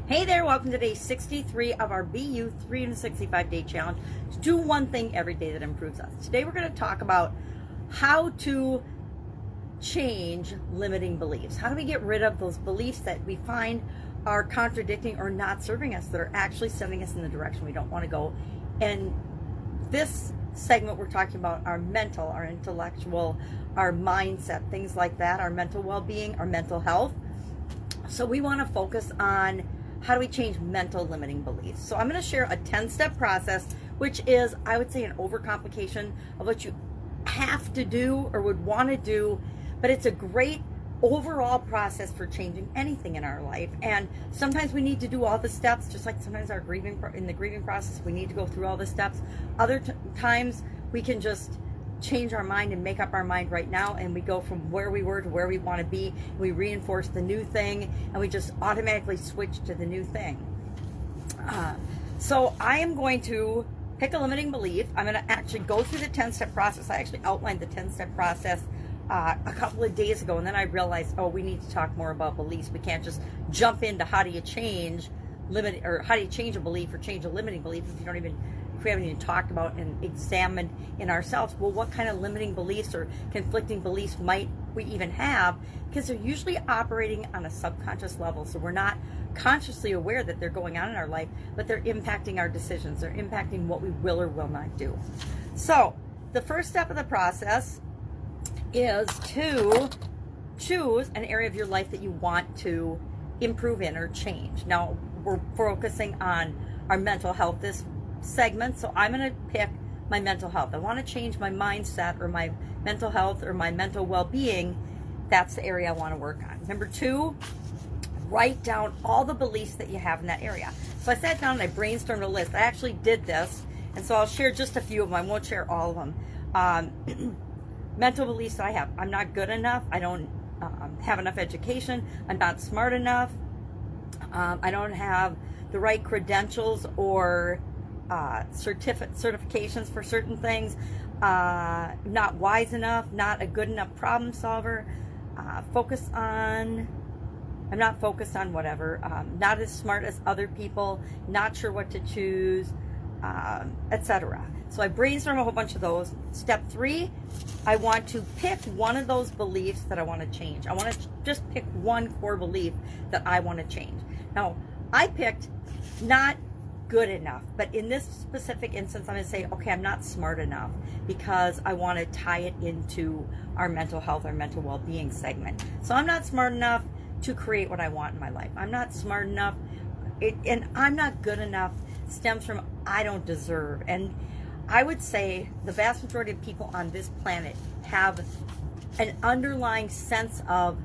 Hey there, welcome to day 63 of our BU 365-day challenge to do one thing every day that improves us. Today we're going to talk about how to change limiting beliefs. How do we get rid of those beliefs that we find are contradicting or not serving us, that are actually sending us in the direction we don't want to go. And this segment we're talking about our mental, our intellectual, our mindset, things like that, our mental well-being, our mental health. So we want to focus on how do we change mental limiting beliefs. So I'm going to share a 10-step process, which is, I would say, an overcomplication of what you have to do or would want to do, but it's a great overall process for changing anything in our life. And sometimes we need to do all the steps, just like sometimes in the grieving process, we need to go through all the steps. Other times we can just change our mind and make up our mind right now, and we go from where we were to where we want to be. We reinforce the new thing, and we just automatically switch to the new thing. So I am going to pick a limiting belief. I'm going to actually go through the 10-step process. I actually outlined the 10-step process a couple of days ago, and then I realized, oh, we need to talk more about beliefs. We can't just jump into how do you change how do you change a belief or change a limiting belief if we haven't even talked about and examined in ourselves, well, what kind of limiting beliefs or conflicting beliefs might we even have? Because they're usually operating on a subconscious level, so we're not consciously aware that they're going on in our life, but they're impacting our decisions. They're impacting what we will or will not do. So the first step of the process is to choose an area of your life that you want to improve in or change. Now, we're focusing on our mental health this segment, so I'm going to pick my mental health. I want to change my mindset or my mental health or my mental well-being. That's the area I want to work on. Number 2, write down all the beliefs that you have in that area. So I sat down and I brainstormed a list. I actually did this, and so I'll share just a few of them. I won't share all of them. Mental beliefs that I have: I'm not good enough, I don't have enough education, I'm not smart enough, I don't have the right credentials or certifications for certain things, not wise enough, not a good enough problem solver, I'm not focused on whatever, not as smart as other people, not sure what to choose, etc. So I brainstorm a whole bunch of those. Step 3, I want to pick one of those beliefs that I want to change. I want to just pick one core belief that I want to change. Now, I picked not good enough, but in this specific instance, I'm going to say, okay, I'm not smart enough, because I want to tie it into our mental health, our mental well-being segment. So I'm not smart enough to create what I want in my life. I'm not smart enough, and I'm not good enough stems from I don't deserve. And I would say the vast majority of people on this planet have an underlying sense of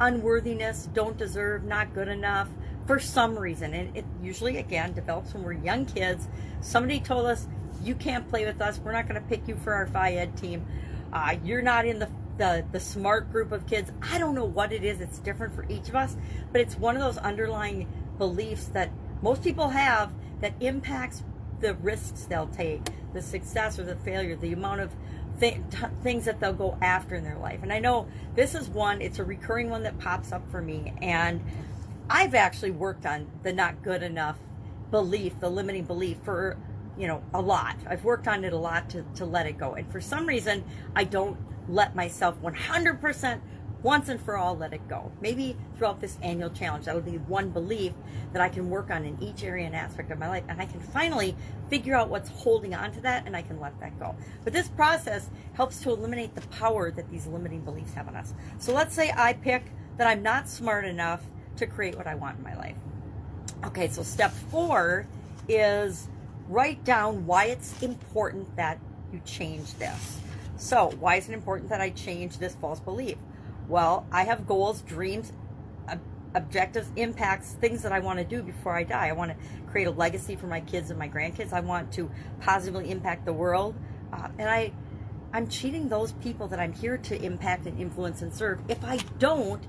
unworthiness, don't deserve, not good enough for some reason. And it usually, again, develops when we're young kids. Somebody told us, you can't play with us, we're not going to pick you for our Phi Ed team, you're not in the smart group of kids. I don't know what it is, it's different for each of us, but it's one of those underlying beliefs that most people have that impacts the risks they'll take, the success or the failure, the amount of things that they'll go after in their life. And I know this is one, it's a recurring one that pops up for me, and I've actually worked on the not good enough belief, the limiting belief, for a lot. I've worked on it a lot to let it go, and for some reason I don't let myself 100% once and for all let it go. Maybe throughout this annual challenge, that'll be one belief that I can work on in each area and aspect of my life, and I can finally figure out what's holding on to that, and I can let that go. But this process helps to eliminate the power that these limiting beliefs have on us. So let's say I pick that I'm not smart enough to create what I want in my life. Okay, so step 4 is write down why it's important that you change this. So why is it important that I change this false belief? Well, I have goals, dreams, objectives, impacts, things that I want to do before I die. I want to create a legacy for my kids and my grandkids. I want to positively impact the world. And I'm cheating those people that I'm here to impact and influence and serve if I don't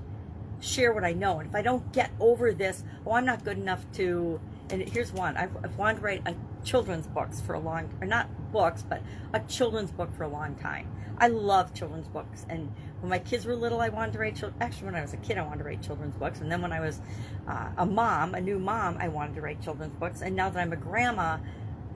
share what I know. And if I don't get over this, I'm not good enough to, and here's one, I've wanted to write a children's books for a long, or not books, but a children's book for a long time. I love children's books, and When my kids were little, I wanted to write actually, when I was a kid, I wanted to write children's books. And then when I was a new mom, I wanted to write children's books. And now that I'm a grandma,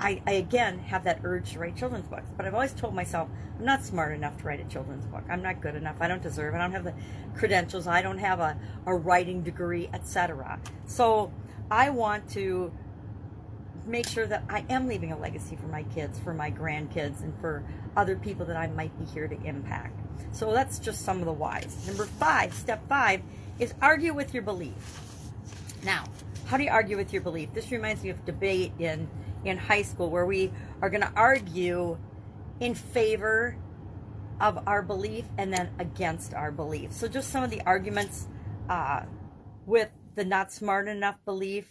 I again have that urge to write children's books. But I've always told myself, I'm not smart enough to write a children's book. I'm not good enough. I don't deserve it. I don't have the credentials. I don't have a writing degree, etc. So I want to make sure that I am leaving a legacy for my kids, for my grandkids, and for other people that I might be here to impact. So that's just some of the whys. Number 5, step 5, is argue with your belief. Now, how do you argue with your belief? This reminds me of debate in high school, where we are going to argue in favor of our belief and then against our belief. So just some of the arguments with the not smart enough belief.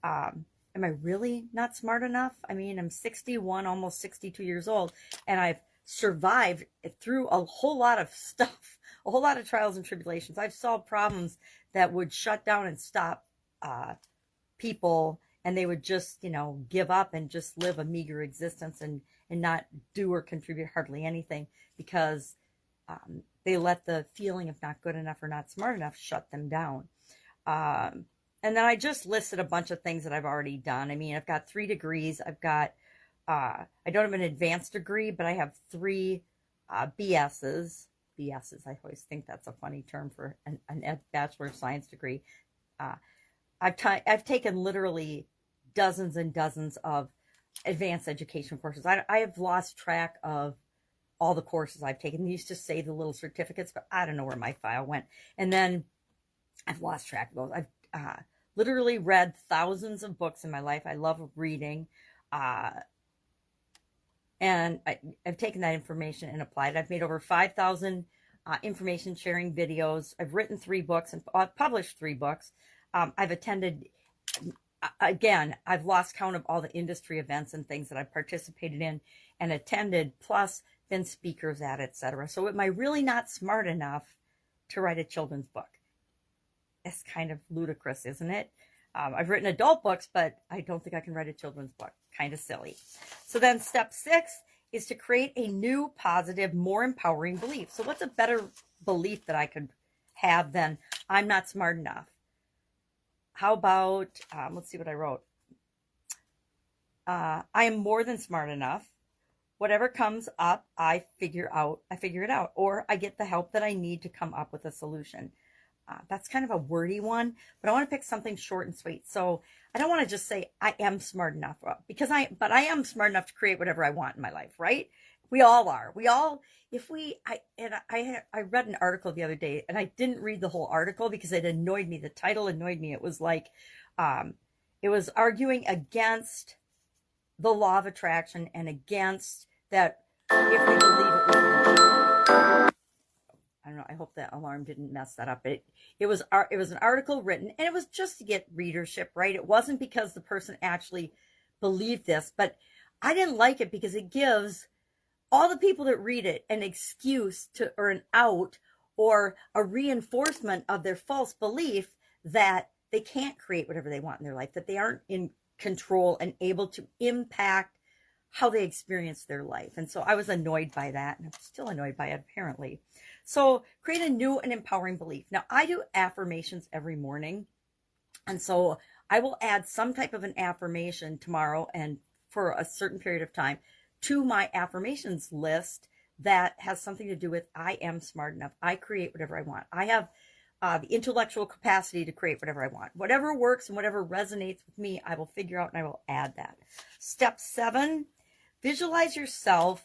Am I really not smart enough? I mean, I'm 61, almost 62 years old, and I've survived through a whole lot of stuff, a whole lot of trials and tribulations. I've solved problems that would shut down and stop people, and they would just, give up and just live a meager existence and not do or contribute hardly anything, because they let the feeling of not good enough or not smart enough shut them down. And then I just listed a bunch of things that I've already done. I mean, I've got 3 degrees. I've got, I don't have an advanced degree, but I have 3 BSs. BSs, I always think that's a funny term for a Bachelor of Science degree. I've taken literally dozens and dozens of advanced education courses. I have lost track of all the courses I've taken. They used to say the little certificates, but I don't know where my file went. And then I've lost track of those. I've literally read thousands of books in my life. I love reading. And I've taken that information and applied it. I've made over 5,000 information sharing videos. I've written 3 books and published 3 books. I've attended, again, I've lost count of all the industry events and things that I've participated in and attended, plus been speakers at, etc. So am I really not smart enough to write a children's book? It's kind of ludicrous, isn't it? I've written adult books, but I don't think I can write a children's book. Kind of silly. So then step 6 is to create a new, positive, more empowering belief. So what's a better belief that I could have than I'm not smart enough? How about, let's see what I wrote. I am more than smart enough. Whatever comes up, I figure it out, or I get the help that I need to come up with a solution. That's kind of a wordy one, but I want to pick something short and sweet. So I don't want to just say I am smart enough, because I am smart enough to create whatever I want in my life, right? We all are. I read an article the other day, and I didn't read the whole article because it annoyed me. The title annoyed me. It was like, it was arguing against the law of attraction and against that if we believe it, we can achieve it. I don't know. I hope that alarm didn't mess that up. It was an article written, and it was just to get readership, right? It wasn't because the person actually believed this, but I didn't like it because it gives all the people that read it an excuse to, or an out, or a reinforcement of their false belief that they can't create whatever they want in their life, that they aren't in control and able to impact how they experience their life. And so I was annoyed by that, and I'm still annoyed by it, apparently. So create a new and empowering belief. Now, I do affirmations every morning, and so I will add some type of an affirmation tomorrow and for a certain period of time to my affirmations list that has something to do with I am smart enough. I create whatever I want. I have the intellectual capacity to create whatever I want. Whatever works and whatever resonates with me, I will figure out and I will add that. Step 7, visualize yourself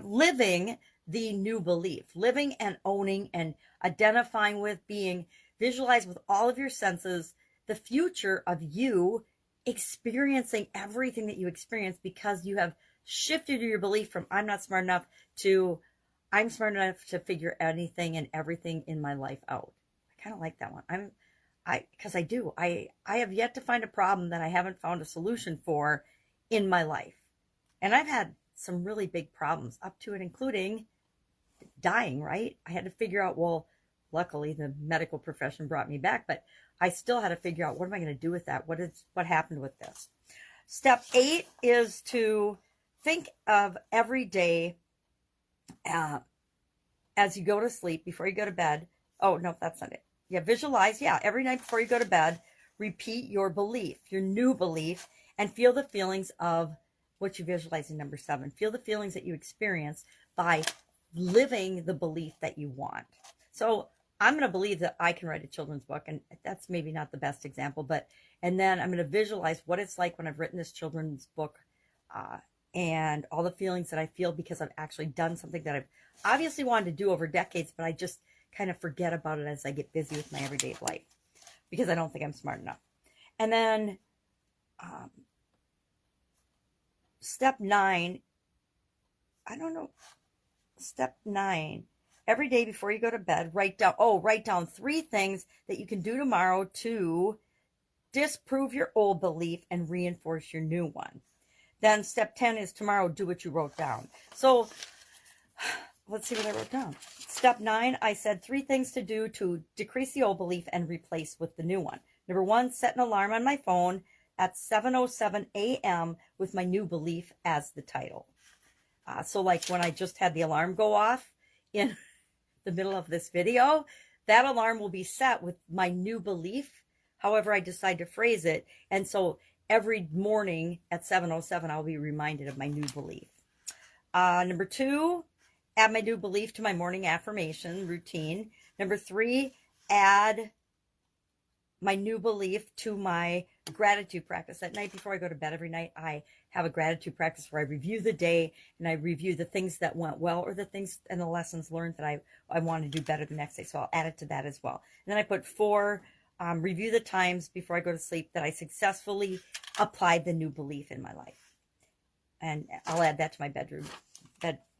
living the new belief, living and owning and identifying with, being, visualize with all of your senses the future of you experiencing everything that you experience, because you have shifted your belief from I'm not smart enough to I'm smart enough to figure anything and everything in my life out. I kind of like that one. Because I have yet to find a problem that I haven't found a solution for in my life. And I've had some really big problems up to and including dying, right? I had to figure out, well, luckily the medical profession brought me back, but I still had to figure out, what am I going to do with that? What happened with this? Step 8 is to think of every day as you go to sleep, before you go to bed. Oh, no, that's not it. Yeah, visualize. Yeah, every night before you go to bed, repeat your belief, your new belief, and feel the feelings of what you visualize in number 7. Feel the feelings that you experience by living the belief that you want. So I'm going to believe that I can write a children's book, and that's maybe not the best example, but, and then I'm going to visualize what it's like when I've written this children's book, and all the feelings that I feel because I've actually done something that I've obviously wanted to do over decades, but I just kind of forget about it as I get busy with my everyday life because I don't think I'm smart enough. And then step 9, step 9, every day before you go to bed, write down 3 things that you can do tomorrow to disprove your old belief and reinforce your new one. Then step 10 is tomorrow, do what you wrote down. So let's see what I wrote down. Step 9, I said 3 things to do to decrease the old belief and replace with the new one. Number 1, set an alarm on my phone at 7:07 a.m. with my new belief as the title. So like when I just had the alarm go off in the middle of this video, that alarm will be set with my new belief, however I decide to phrase it. And so every morning at 7:07, I'll be reminded of my new belief. Number 2, add my new belief to my morning affirmation routine. Number 3, add my new belief to my gratitude practice. At night before I go to bed every night, I have a gratitude practice where I review the day and I review the things that went well or the things and the lessons learned that I want to do better the next day. So I'll add it to that as well. And then I put 4, review the times before I go to sleep that I successfully applied the new belief in my life. And I'll add that to my bed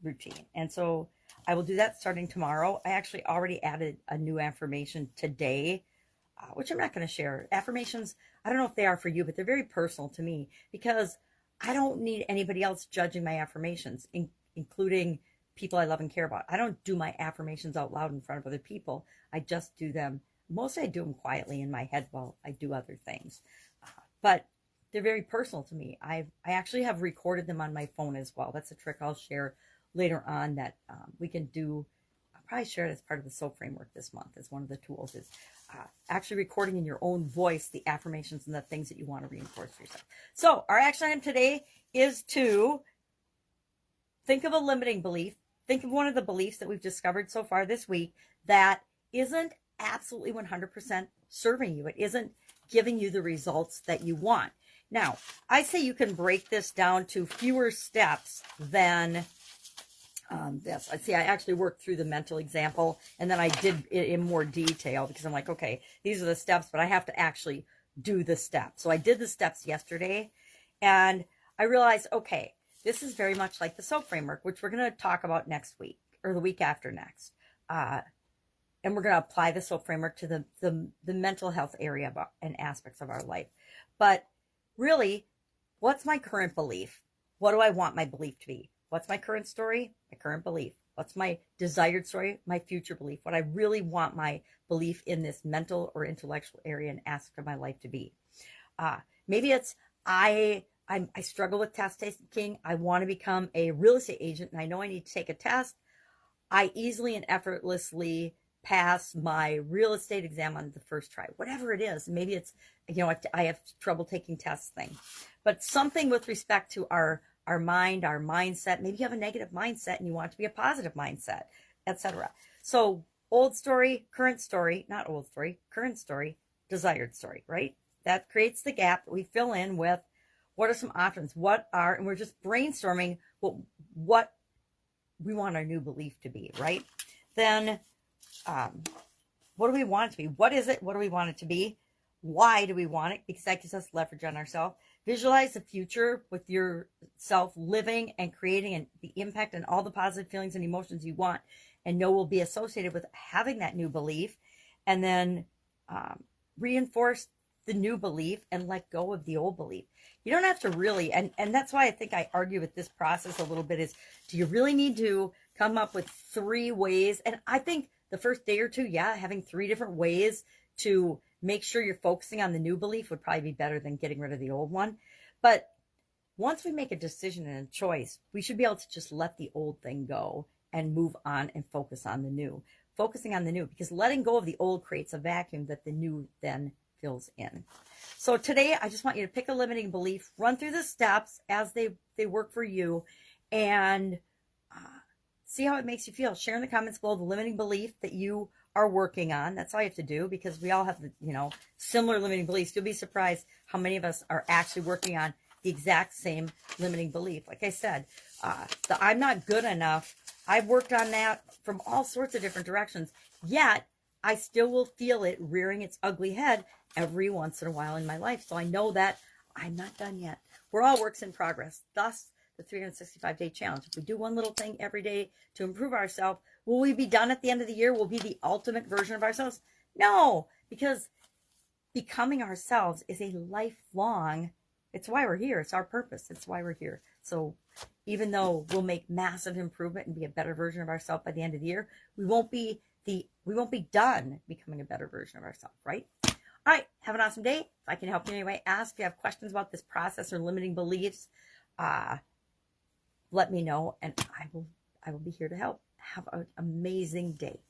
routine. And so I will do that starting tomorrow. I actually already added a new affirmation today, which I'm not going to share. Affirmations, I don't know if they are for you, but they're very personal to me because I don't need anybody else judging my affirmations, including people I love and care about. I don't do my affirmations out loud in front of other people. I just do them. Mostly I do them quietly in my head while I do other things. But they're very personal to me. I actually have recorded them on my phone as well. That's a trick I'll share later on that we can do. I'll probably share it as part of the SOAP framework this month as one of the tools is actually recording in your own voice the affirmations and the things that you want to reinforce for yourself. So our action item today is to think of a limiting belief. Think of one of the beliefs that we've discovered so far this week that isn't absolutely 100% serving you. It isn't giving you the results that you want. Now, I say you can break this down to fewer steps than this. I actually worked through the mental example and then I did it in more detail because I'm like, okay, these are the steps, but I have to actually do the steps. So I did the steps yesterday and I realized, okay, this is very much like the SOAP framework, which we're going to talk about next week or the week after next. And we're going to apply the SOAP framework to the mental health area and aspects of our life. But really, what's my current belief? What do I want my belief to be? What's my current story? My current belief. What's my desired story? My future belief. What I really want my belief in this mental or intellectual area and aspect of my life to be. Maybe it's I struggle with test taking. I want to become a real estate agent and I know I need to take a test. I easily and effortlessly pass my real estate exam on the first try, whatever it is. Maybe it's, I have trouble taking tests thing, but something with respect to our mind, our mindset. Maybe you have a negative mindset and you want it to be a positive mindset, etc. So old story, current story, not old story, current story, desired story, right? That creates the gap that we fill in with what are some options? And we're just brainstorming what we want our new belief to be, right? Then, what do we want it to be? What is it? What do we want it to be? Why do we want it? Because that gives us leverage on ourselves. Visualize the future with yourself living and creating the impact and all the positive feelings and emotions you want and know will be associated with having that new belief. And then reinforce the new belief and let go of the old belief. You don't have to really, and that's why I think I argue with this process a little bit is, do you really need to come up with 3 ways? And I think the first day or two, having 3 different ways to make sure you're focusing on the new belief would probably be better than getting rid of the old one. But once we make a decision and a choice, we should be able to just let the old thing go and move on and focus on the new. Focusing on the new, because letting go of the old creates a vacuum that the new then fills in. So today, I just want you to pick a limiting belief, run through the steps as they work for you, and see how it makes you feel. Share in the comments below the limiting belief that you are working on. That's all you have to do, because we all have the, similar limiting beliefs. You'll be surprised how many of us are actually working on the exact same limiting belief. Like I said, the I'm not good enough, I've worked on that from all sorts of different directions, yet I still will feel it rearing its ugly head every once in a while in my life. So I know that I'm not done yet. We're all works in progress. Thus, the 365-day challenge. If we do one little thing every day to improve ourselves, will we be done at the end of the year? Will we be the ultimate version of ourselves? No, because becoming ourselves is a lifelong, it's why we're here. It's our purpose. It's why we're here. So even though we'll make massive improvement and be a better version of ourselves by the end of the year, we won't be done becoming a better version of ourselves, right? All right, have an awesome day. If I can help you in any way, ask. If you have questions about this process or limiting beliefs, let me know, and I will be here to help. Have an amazing day.